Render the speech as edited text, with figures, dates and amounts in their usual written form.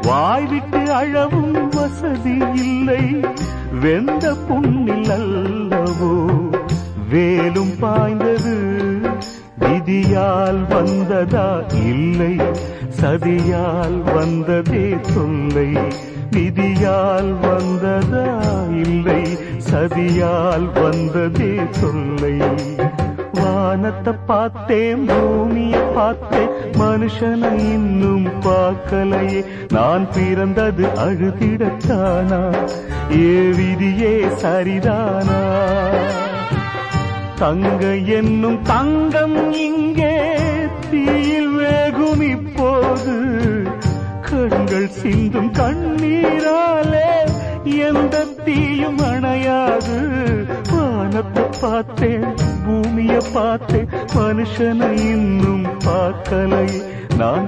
வாய் விட்டு அழவும் வசதி இல்லை, வெந்த புண்ணில் அல்லவோ வேலும் பாய்ந்தது. விதியால் வந்ததா இல்லை, சதியால் வந்ததே தொல்லை. விதியால் வந்ததா இல்லை, சதியால் வந்ததே தொல்லை. வானத்தை பார்த்தேன், பூமியை பார்த்தேன், மனுஷனை இன்னும் பார்க்கலையே. நான் பிறந்தது அழுதிடத்தானா, ஏ விதியே சரிதானா? தங்க என்னும் தங்கம் இங்கே தீயில் வேகும் இப்போது. கண்கள் சிந்தும் கண்ணீராலே எந்த தீயும் அணையாது. வானத்தை பார்த்தேன், பூமியை பார்த்தேன், மனுஷனை இன்னும் பார்க்கலை நான்.